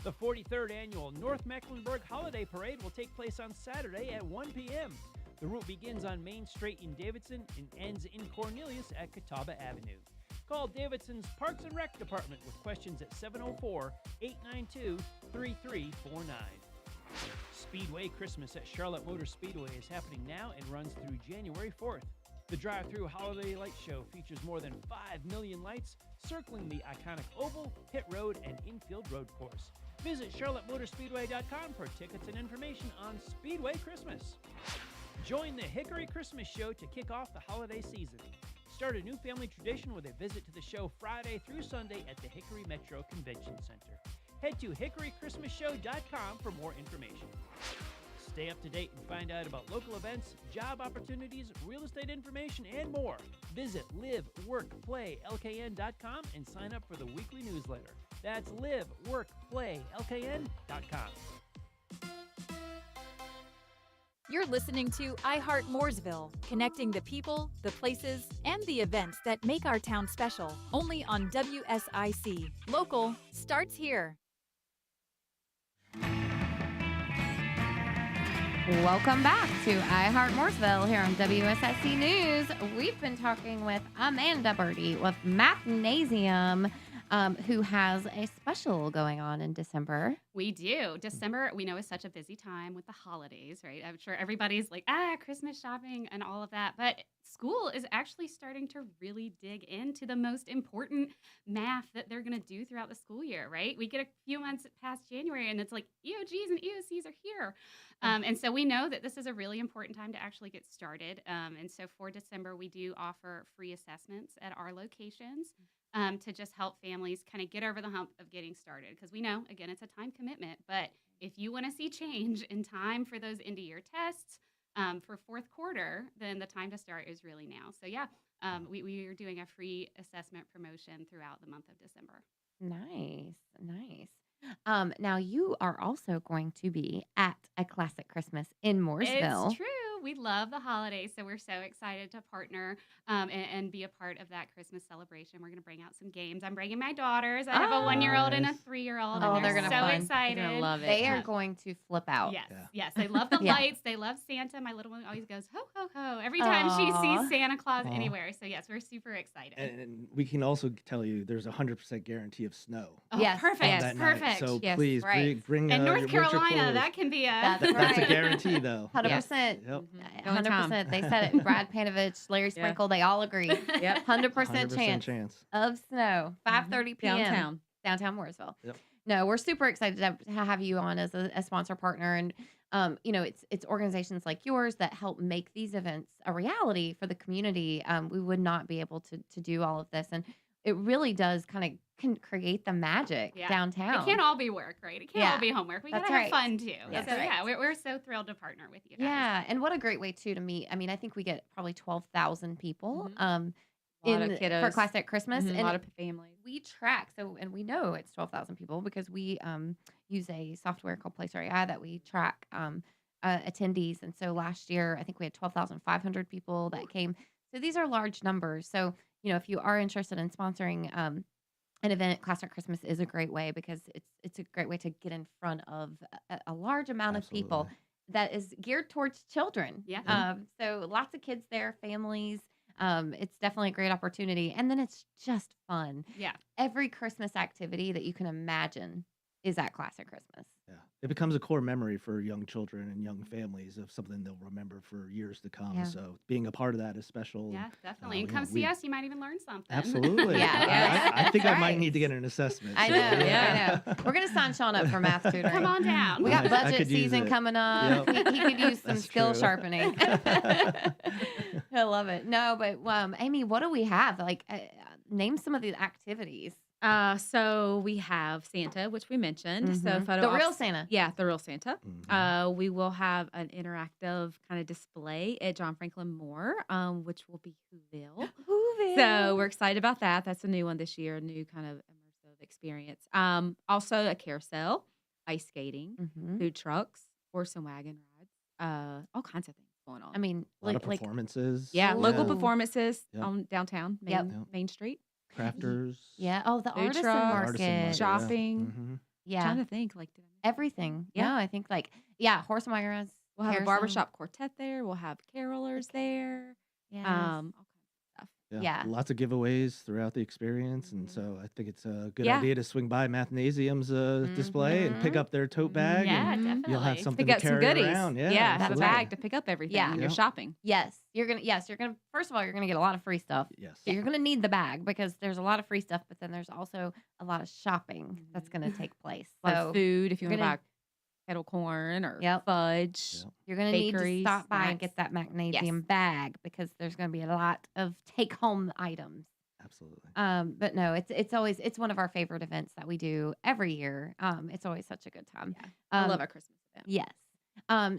The 43rd Annual North Mecklenburg Holiday Parade will take place on Saturday at 1 p.m. The route begins on Main Street in Davidson and ends in Cornelius at Catawba Avenue. Call Davidson's Parks and Rec Department with questions at 704-892-3349. Speedway Christmas at Charlotte Motor Speedway is happening now and runs through January 4th. The drive-through holiday light show features more than 5 million lights circling the iconic oval, pit road, and infield road course. Visit charlottemotorspeedway.com for tickets and information on Speedway Christmas. Join the Hickory Christmas Show to kick off the holiday season. Start a new family tradition with a visit to the show Friday through Sunday at the Hickory Metro Convention Center. Head to hickorychristmasshow.com for more information. Stay up to date and find out about local events, job opportunities, real estate information, and more. Visit liveworkplaylkn.com and sign up for the weekly newsletter. That's liveworkplaylkn.com. You're listening to iHeart Mooresville, connecting the people, the places, and the events that make our town special. Only on WSIC. Local starts here. Welcome back to iHeart Mooresville here on WSIC News. We've been talking with Amanda Burdi with Mathnasium, who has a special going on in December. We do. December, we know, is such a busy time with the holidays, right? I'm sure everybody's like, Christmas shopping and all of that. But school is actually starting to really dig into the most important math that they're going to do throughout the school year, right? We get a few months past January and it's like EOGs and EOCs are here. And so we know that this is a really important time to actually get started. And so for December, we do offer free assessments at our locations. To just help families kind of get over the hump of getting started. Because we know, again, it's a time commitment. But if you want to see change in time for those end-of-year tests for fourth quarter, then the time to start is really now. So, we are doing a free assessment promotion throughout the month of December. Nice. Now, you are also going to be at a Classic Christmas in Mooresville. It's true. We love the holidays, so we're so excited to partner and be a part of that Christmas celebration. We're going to bring out some games. I'm bringing my daughters. I have a 1-year-old and a 3-year-old, and they're gonna so fun. excited. They're gonna love it. They are going to flip out. Yes. They love the lights. They love Santa. My little one always goes, ho, ho, ho, every time she sees Santa Claus anywhere. So, yes, we're super excited. And we can also tell you there's a 100% guarantee of snow. Oh, yes, perfect. Night. So yes, please bring and North your winter Carolina, clothes. that can be a That's a guarantee, though. 100%. Yep. 100%. They said it. Brad Panovich, Larry Sprinkle, they all agree. 100% chance of snow. 5:30 p.m. Downtown Mooresville. Yep. No, we're super excited to have you on as a sponsor partner, and it's organizations like yours that help make these events a reality for the community. We would not be able to do all of this, and it really does can create the magic downtown. It can't all be work, right? It can't all be homework. We gotta have fun too. That's so right. we're so thrilled to partner with you guys. Yeah, and what a great way too to meet. I mean, I think we get probably 12,000 people. A lot of kiddos. For Classic Christmas, Mhm. and A lot of families. we track. So, and we know it's 12,000 people because we use a software called Placer AI that we track attendees. And so last year, I think we had 12,500 people that came. So these are large numbers. So if you are interested in sponsoring an event, Classic Christmas is a great way because it's a great way to get in front of a large amount of people that is geared towards children. Yeah. So lots of kids there, families. It's definitely a great opportunity. And then it's just fun. Yeah. Every Christmas activity that you can imagine is at Classic Christmas. Yeah. It becomes a core memory for young children and young families of something they'll remember for years to come. Yeah. So being a part of that is special. Yeah, definitely. And you come know, see us. You might even learn something. Absolutely. Yeah. I think I That's might right. need to get an assessment. I know. Yeah. I know. We're going to sign Sean up for math tutoring. Come on down. We got I budget could use season it. coming up. Yep. He could use some That's skill true. sharpening. I love it. No, but Amy, what do we have? Like, name some of the activities. So we have Santa, which we mentioned. So Mhm. photo The real ops- Santa. Yeah, the real Santa. Mhm. We will have an interactive kind of display at John Franklin Moore, which will be Whoville. Whoville. So we're excited about that. That's a new one this year, a new kind of immersive experience. Also a carousel, ice skating, Mhm. food trucks, horse and wagon rides, all kinds of things going on. I mean, A lot of like performances. yeah, local Ooh. performances Yep. on downtown Yep. Main Street. Crafters. yeah. Oh, the Food artisan trucks, market. market, shopping. Mhm. Yeah. Trying to think, like, did I miss Everything. Yeah. No, I think horse and wagon rides. We'll have a carousel. barbershop quartet there. We'll have carolers there. Yes. All kinds of stuff. Yeah. Lots of giveaways throughout the experience. And so I think it's a good Yeah. idea to swing by Mathnasium's display and pick up their tote bag. Yeah, and definitely. You'll have something Pick to up some carry goodies. around. Yeah, have a absolutely. bag to pick up everything Yeah. when you're Yep. shopping. Yes, you're gonna. First of all, you're gonna get a lot of free stuff. Yes. So you're gonna need the bag because there's a lot of free stuff, but then there's also a lot of shopping that's gonna take place. A lot So of food if you you're want to gonna- buy kettle corn or Yep. fudge. Yep. you're gonna need to bakeries, stop by and snacks. get that magnesium bag because there's gonna be a lot of take home items. Absolutely. But no, it's one of our favorite events that we do every year. It's always such a good time. Yeah. I Um, love our Christmas event. Yes.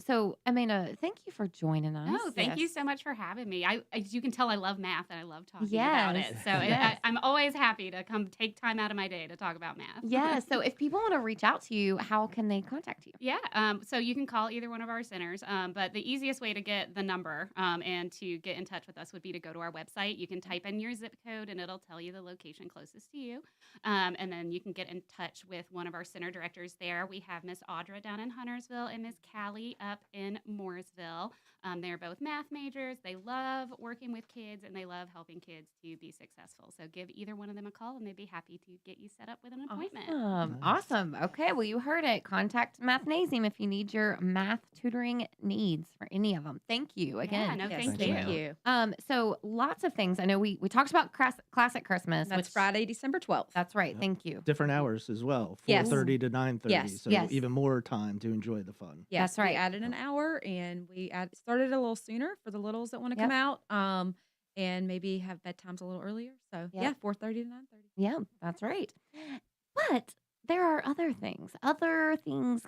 So Amanda, thank you for joining us. Oh, thank you Yes. so much for having me. As you can tell, I love math and I love talking about Yes. it. So Yes. I'm always happy to come take time out of my day to talk about math. Yeah. So if people want to reach out to you, how can they contact you? Yeah. So you can call either one of our centers. But the easiest way to get the number and to get in touch with us would be to go to our website. You can type in your zip code and it'll tell you the location closest to you. And then you can get in touch with one of our center directors there. We have Miss Audra down in Huntersville and Miss Callie up in Mooresville. They're both math majors. They love working with kids and they love helping kids to be successful. So give either one of them a call and they'd be happy to get you set up with an appointment. Awesome. Nice. Awesome. Okay. Well, you heard it. Contact Mathnasium if you need your math tutoring needs for any of them. Thank you again. Yeah, no, Yes, thank thank you. you. So lots of things. I know we talked about Classic Christmas. That's which, Friday, December 12th. That's right. Yep. Thank you. Different hours as well. Yes. 4:30 to 9:30. Yes. So Yes. even more time to enjoy the fun. Yes, That's right. We added an hour and we started a little sooner for the littles that want to come out and maybe have bedtimes a little earlier. So, Yep. yeah, 4:30 to 9:30. Yeah, that's right. But there are other things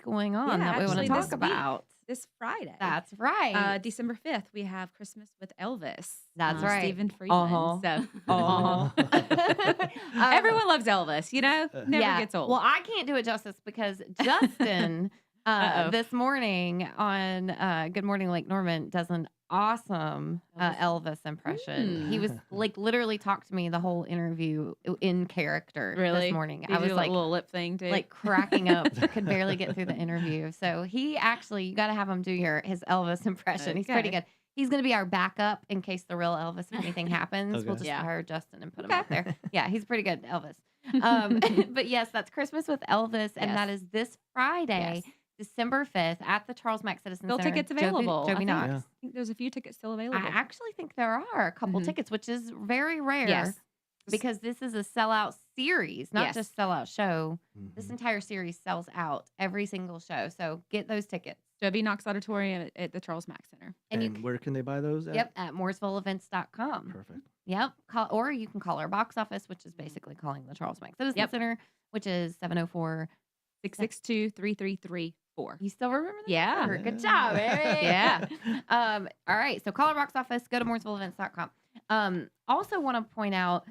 going on Yeah, that we want to actually, talk this week, about. This Friday. That's right. December 5th, we have Christmas with Elvis. That's right. Stephen Friedman. Uh-huh. So everyone loves Elvis, you know? Never gets old. Well, I can't do it justice because Justin this morning on Good Morning Lake Norman does an awesome Elvis impression. He was like literally talked to me the whole interview in character Really? this morning. Did I you was do, like a little lip thing too. like cracking up. Could barely get through the interview. So he actually, you got to have him do his Elvis impression. He's pretty Okay. good. He's going to be our backup in case the real Elvis, if anything happens. Okay. We'll just Yeah. hire Justin and put him out there. Yeah, he's pretty good, Elvis. But yes, that's Christmas with Elvis, and Yes. that is this Friday, Yes. December 5th at the Charles Mack Citizen Still Center. tickets Jovi- available. Jovi I Knox. Yeah. think there's a few tickets still I available. actually think there are a couple Mhm. tickets, which is very rare. Yes. Because this is a sellout series, not Yes. just sellout show. This Mhm. entire series sells out every single show. So get those tickets. Jovi Knox Auditorium at the Charles Mack Center. And And you where can they buy those at? Yep, at mooresvilleevents.com. Perfect. Yep. Or you can call our box office, which is basically calling the Charles Mack Citizen Yep. Center, which is 704. 662-3334. You still remember that? Yeah. number? Good job, Eric. Yeah. All right. So call our box office, go to mooresvilleevents.com. Also want to point out,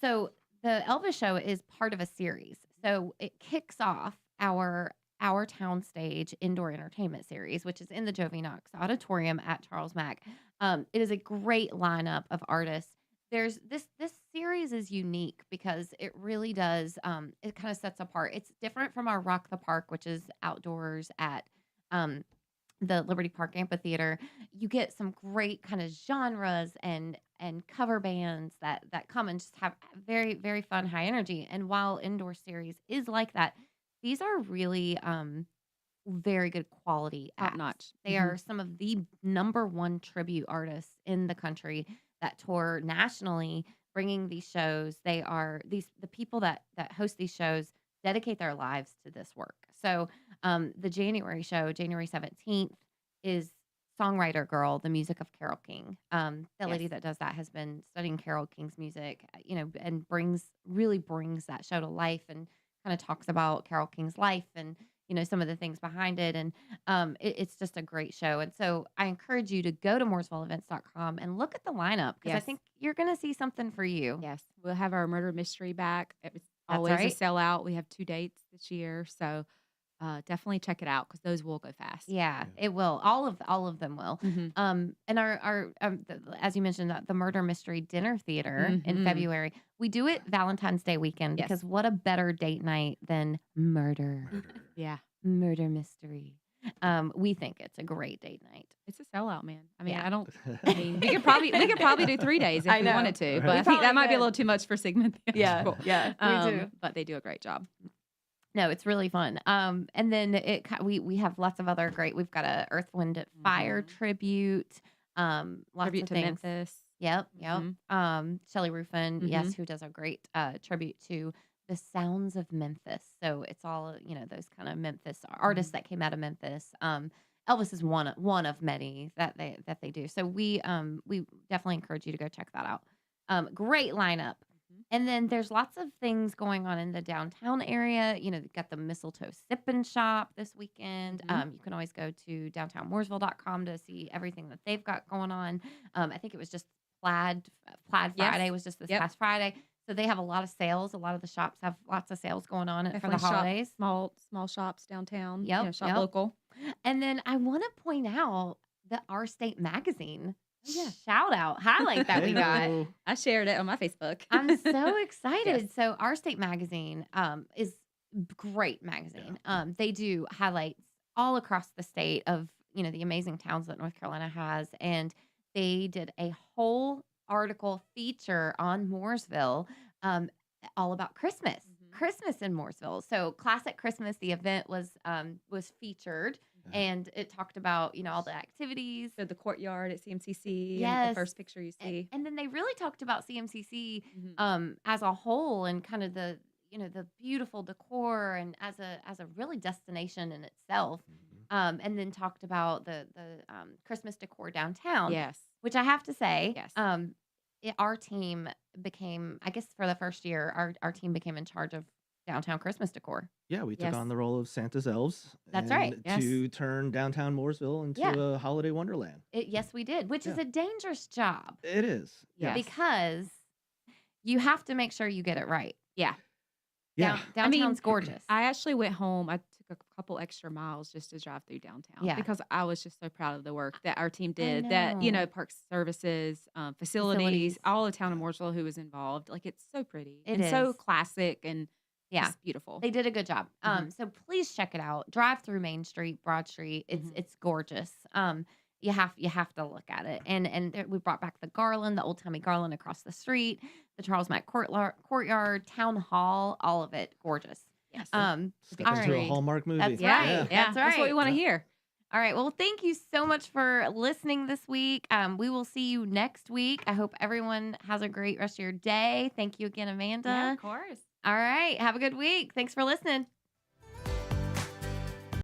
so the Elvis show is part of a series. So it kicks off our Town Stage indoor entertainment series, which is in the Jovi Knox Auditorium at Charles Mack. It is a great lineup of artists. There's this series is unique because it really does it kind of sets apart. It's different from our Rock the Park, which is outdoors at the Liberty Park Amphitheater. You get some great kind of genres and and cover bands that come and just have very, very fun, high energy. And while indoor series is like that, these are really very good quality Top acts. notch. They are some of the #1 tribute artists in the country that tour nationally, bringing these shows. They are the people that host these shows dedicate their lives to this work. So the January show, January 17th, is Songwriter Girl, the music of Carole King. The lady that does that has been studying Carole King's music, and really brings that show to life, and kind of talks about Carole King's life and some of the things behind it. And it's just a great show. And so I encourage you to go to mooresvilleevents.com and look at the lineup, because I Yes. think you're going to see something for you. Yes, we'll have our murder mystery back. It's That's always right. a sellout. We have 2 dates this year, so definitely check it out because those will go fast. Yeah, it will. All of them will. Mhm. And our as you mentioned, the Murder Mystery Dinner Theater in Mhm. February. We do it Valentine's Day weekend, Yes. because what a better date night than murder. Yeah, Murder mystery. We think it's a great date night. it's a sellout, man. I mean, Yeah. I mean, we could probably do 3 days if I we know. wanted to, Right. but I We think that probably might be a could. little too much for Sigmund Yeah, Theatrical. yeah, we do. But they do a great job. No, it's really fun. And then we have lots of other great. We've got a Earth, Wind, and Fire tribute. Lots Tribute of to things. Memphis. Yep. Mhm. Shelley Ruffin, Mhm. yes, who does a great tribute to the sounds of Memphis. So it's all those kind of Memphis artists that came out of Memphis. Elvis is one of many that they do. So we definitely encourage you to go check that out. Great lineup. And then there's lots of things going on in the downtown area. You've got the Mistletoe Sip and Shop this weekend. You can always go to downtownmooresville.com to see everything that they've got going on. I think it was just Plaid Yes. Friday was just this Yep. past Friday. So they have a lot of sales. A lot of the shops have lots of sales going on for the Definitely shop holidays. small shops downtown. Yep, Shop yep. local. And then I want to point out the Our State Magazine yeah. shout out highlight that we got. Hey-o. I shared it on my Facebook. I'm so excited. Yes. So Our State Magazine is great magazine. They do highlights all across the state of the amazing towns that North Carolina has, and they did a whole article feature on Mooresville, all about Christmas. Christmas in Mooresville. So Classic Christmas, the event was featured, and it talked about all the activities. So the courtyard at CMCC. And Yes. the first picture you see. And then they really talked about CMCC Mhm. as a whole, and kind of the the beautiful decor, and as a really destination in itself. And then talked about the Christmas decor downtown. Yes. Which I have to say, Yes. our team became, I guess for the first year, our team became in charge of downtown Christmas decor. Yeah, we took Yes. on the role of Santa's elves. That's right. and Yes. To turn downtown Mooresville into Yeah. a holiday wonderland. Yes, we did, which is Yeah. a dangerous job It is. Yes. because you have to make sure you get it right. Yeah. Yeah. I mean, Downtown's gorgeous. I actually went home. I took a couple extra miles just to drive through downtown. Yeah. Because I was just so proud of the work that our team did. That, know. Park services, facilities, all of town of Mooresville who was involved. Like, it's so pretty. It and so is. classic and Yeah. just beautiful. They did a good job. Mhm. So please check it out. Drive through Main Street, Broad Street. It's gorgeous. You have to look at it. And we brought back the garland, the old timey garland across the street, the Charles Mack courtyard, town hall, all of it gorgeous. Yes. Step all into a right. Hallmark movie. That's Yeah. right. Yeah. That's right. That's what we want to hear. All right. Well, thank you so much for listening this week. We will see you next week. I hope everyone has a great rest of your day. Thank you again, Amanda. Yeah, of course. All right. Have a good week. Thanks for listening.